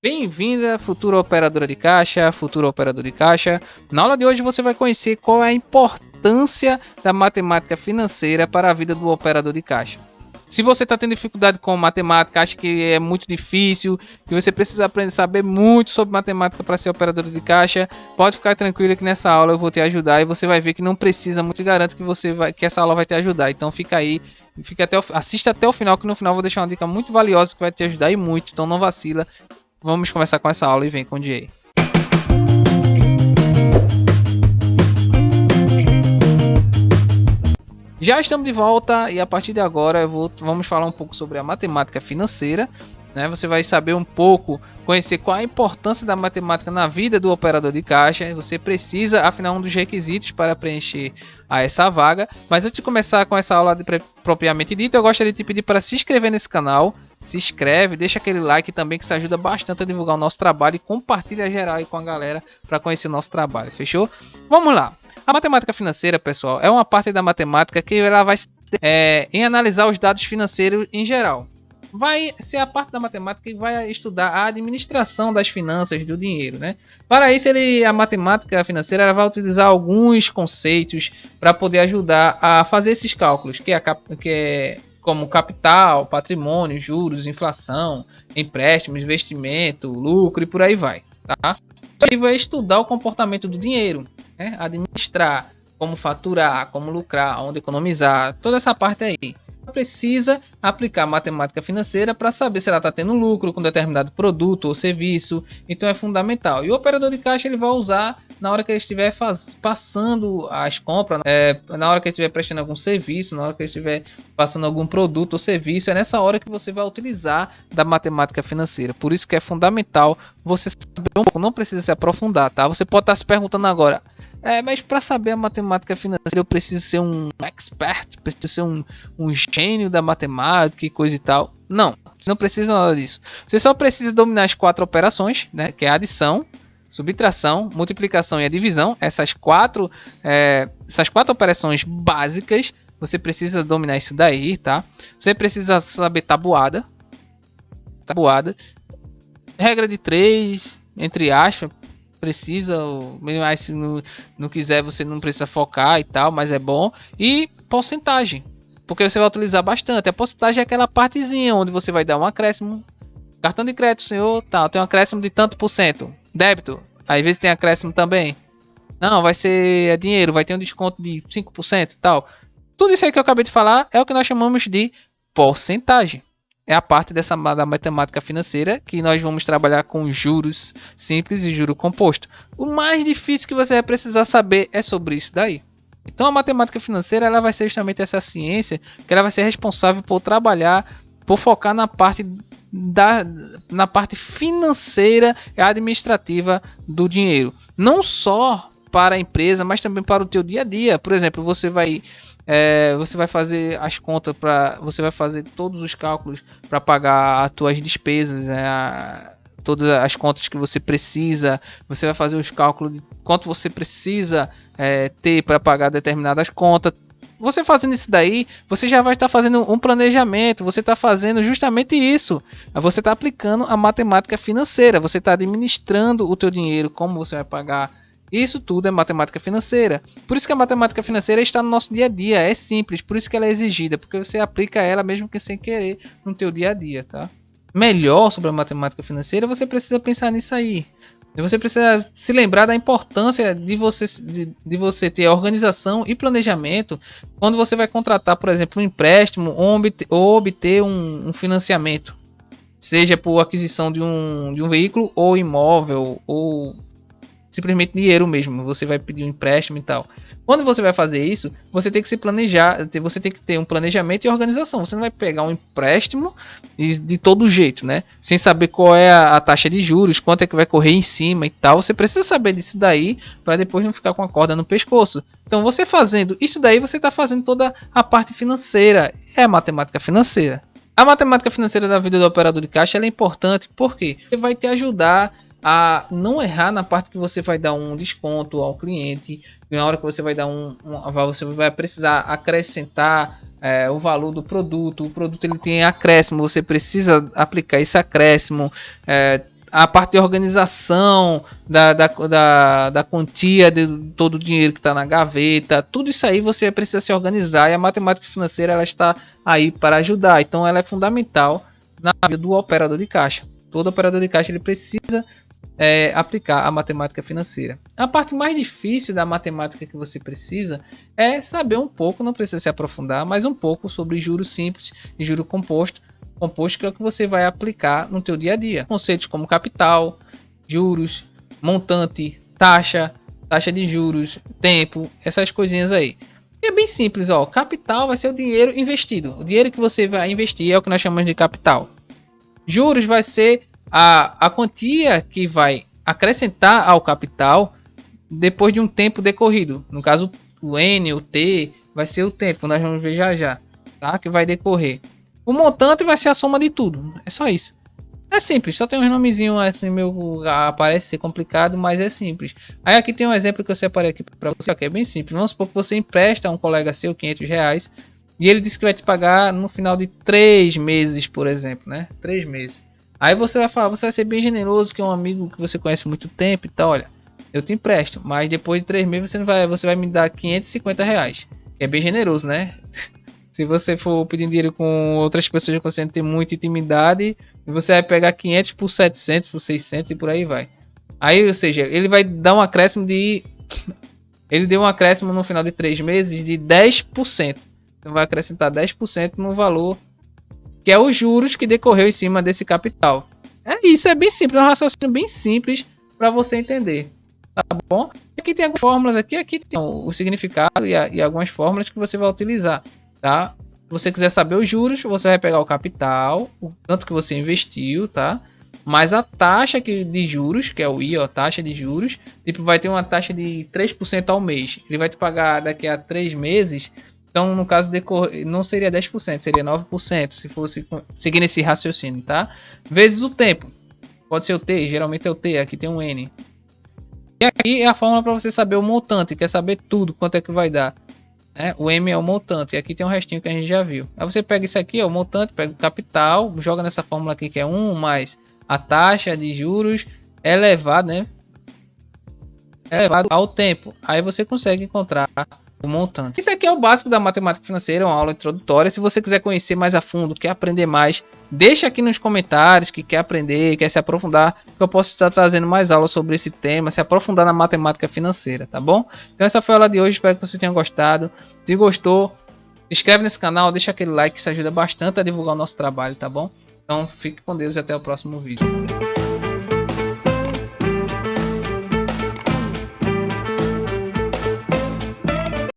Bem-vinda, futura operadora de caixa, futuro operador de caixa. Na aula de hoje você vai conhecer qual é a importância da matemática financeira para a vida do operador de caixa. Se você está tendo dificuldade com matemática, acha que é muito difícil, que você precisa aprender a saber muito sobre matemática para ser operador de caixa, pode ficar tranquilo que nessa aula eu vou te ajudar e você vai ver que não precisa muito e garanto que essa aula vai te ajudar. Então fica aí, assista até o final, que no final eu vou deixar uma dica muito valiosa que vai te ajudar e muito, então não vacila. Vamos começar com essa aula e vem com o Jay. Já estamos de volta e a partir de agora vamos falar um pouco sobre a matemática financeira. Você vai saber um pouco, conhecer qual a importância da matemática na vida do operador de caixa. Você precisa, afinal, um dos requisitos para preencher essa vaga. Mas antes de começar com essa aula propriamente dita, eu gostaria de te pedir para se inscrever nesse canal. Se inscreve, deixa aquele like também, que isso ajuda bastante a divulgar o nosso trabalho, e compartilha geral aí com a galera para conhecer o nosso trabalho, fechou? Vamos lá. A matemática financeira, pessoal, é uma parte da matemática que ela vai em analisar os dados financeiros em geral. Vai ser a parte da matemática que vai estudar a administração das finanças do dinheiro, né? Para isso, a matemática financeira ela vai utilizar alguns conceitos para poder ajudar a fazer esses cálculos, que é como capital, patrimônio, juros, inflação, empréstimos, investimento, lucro e por aí vai, tá? Ele vai estudar o comportamento do dinheiro, né? Administrar, como faturar, como lucrar, onde economizar, toda essa parte aí. Precisa aplicar matemática financeira para saber se ela está tendo lucro com determinado produto ou serviço, então é fundamental. E o operador de caixa ele vai usar na hora que ele estiver passando as compras, na hora que ele estiver prestando algum serviço, na hora que ele estiver passando algum produto ou serviço, é nessa hora que você vai utilizar da matemática financeira. Por isso que é fundamental você saber um pouco, não precisa se aprofundar, tá? Você pode estar se perguntando agora, mas para saber a matemática financeira eu preciso ser um expert, preciso ser um gênio da matemática e coisa e tal. Não, você não precisa nada disso. Você só precisa dominar as 4 operações, né? Que é a adição, subtração, multiplicação e a divisão. Essas quatro operações básicas, você precisa dominar isso daí, tá? Você precisa saber tabuada, regra de 3, entre aspas. Precisa, mas se não quiser você não precisa focar e tal, mas é bom. E porcentagem, porque você vai utilizar bastante. A porcentagem é aquela partezinha onde você vai dar um acréscimo. Cartão de crédito, senhor, tá, tem um acréscimo de tanto por cento. Débito, às vezes tem acréscimo também. Não, vai ser dinheiro, vai ter um desconto de 5% e tal. Tudo isso aí que eu acabei de falar é o que nós chamamos de porcentagem. É a parte da matemática financeira que nós vamos trabalhar com juros simples e juro composto. O mais difícil que você vai precisar saber é sobre isso daí. Então a matemática financeira ela vai ser justamente essa ciência que ela vai ser responsável por trabalhar, por focar na parte financeira e administrativa do dinheiro. Não só para a empresa, mas também para o teu dia a dia. Por exemplo, você vai fazer as contas você vai fazer todos os cálculos para pagar as tuas despesas, todas as contas que você precisa. Você vai fazer os cálculos de quanto você precisa ter para pagar determinadas contas. Você fazendo isso daí, você já vai estar fazendo um planejamento. Você está fazendo justamente isso. Você está aplicando a matemática financeira. Você está administrando o teu dinheiro, como você vai pagar. Isso tudo é matemática financeira. Por isso que a matemática financeira está no nosso dia a dia. É simples, por isso que ela é exigida. Porque você aplica ela mesmo que sem querer no teu dia a dia, tá? Melhor sobre a matemática financeira, você precisa pensar nisso aí. Você precisa se lembrar da importância de você ter organização e planejamento quando você vai contratar, por exemplo, um empréstimo ou obter um financiamento. Seja por aquisição de um veículo ou imóvel ou simplesmente dinheiro mesmo, você vai pedir um empréstimo e tal. Quando você vai fazer isso, você tem que se planejar, você tem que ter um planejamento e organização. Você não vai pegar um empréstimo de todo jeito, né? Sem saber qual é a taxa de juros, quanto é que vai correr em cima e tal. Você precisa saber disso daí para depois não ficar com a corda no pescoço. Então você fazendo isso daí, você está fazendo toda a parte financeira. É a matemática financeira. A matemática financeira da vida do operador de caixa ela é importante porque vai te ajudar a não errar na parte que você vai dar um desconto ao cliente, na hora que você vai dar você vai precisar acrescentar o valor do produto. O produto ele tem acréscimo, você precisa aplicar esse acréscimo. a parte de organização da quantia de todo o dinheiro que está na gaveta, tudo isso aí você precisa se organizar, e a matemática financeira ela está aí para ajudar. Então ela é fundamental na vida do operador de caixa. Todo operador de caixa ele precisa aplicar a matemática financeira. A parte mais difícil da matemática que você precisa é saber um pouco, não precisa se aprofundar, mas um pouco sobre juros simples e juro composto, que é o que você vai aplicar no teu dia a dia. Conceitos como capital, juros, montante, taxa de juros, tempo, essas coisinhas aí. E é bem simples, ó. Capital vai ser o dinheiro investido. O dinheiro que você vai investir é o que nós chamamos de capital. Juros vai ser a quantia que vai acrescentar ao capital depois de um tempo decorrido. No caso, o N, o T, vai ser o tempo, nós vamos ver já já, tá? Que vai decorrer. O montante vai ser a soma de tudo, é só isso. É simples, só tem uns nomezinhos assim, parece ser complicado, mas é simples. Aí aqui tem um exemplo que eu separei aqui para você, que é bem simples. Vamos supor que você empresta a um colega seu R$500 e ele disse que vai te pagar no final de 3 meses, por exemplo, né? 3 meses. Aí você vai falar, você vai ser bem generoso, que é um amigo que você conhece há muito tempo e tal, olha, eu te empresto, mas depois de 3 meses você vai me dar R$550. É bem generoso, né? Se você for pedir dinheiro com outras pessoas que você não tem muita intimidade, você vai pegar 500 por 700, por 600 e por aí vai. Aí, ou seja, ele vai dar um acréscimo de... Ele deu um acréscimo no final de 3 meses de 10%. Então vai acrescentar 10% no valor, que é os juros que decorreu em cima desse capital. É isso, é bem simples, é um raciocínio bem simples para você entender. Tá bom? Aqui tem algumas fórmulas, aqui tem o significado e algumas fórmulas que você vai utilizar. Tá? Se você quiser saber os juros, você vai pegar o capital, o tanto que você investiu, tá? Mais a taxa de juros, que é o I, ó, taxa de juros. Tipo, vai ter uma taxa de 3% ao mês. Ele vai te pagar daqui a 3 meses. Então, no caso, não seria 10%, seria 9%, se fosse seguindo esse raciocínio, tá? Vezes o tempo. Pode ser o T, geralmente é o T, aqui tem um N. E aqui é a fórmula para você saber o montante, quer saber tudo, quanto é que vai dar. O M é o montante, e aqui tem um restinho que a gente já viu. Aí você pega isso aqui, ó, o montante, pega o capital, joga nessa fórmula aqui que é 1 mais a taxa de juros elevado, né? Elevado ao tempo. Aí você consegue encontrar o montante. Isso aqui é o básico da matemática financeira, uma aula introdutória. Se você quiser conhecer mais a fundo, quer aprender mais, deixa aqui nos comentários que quer aprender, quer se aprofundar, que eu posso estar trazendo mais aulas sobre esse tema, se aprofundar na matemática financeira, tá bom? Então essa foi a aula de hoje, espero que você tenha gostado. Se gostou, se inscreve nesse canal, deixa aquele like que isso ajuda bastante a divulgar o nosso trabalho, tá bom? Então fique com Deus e até o próximo vídeo.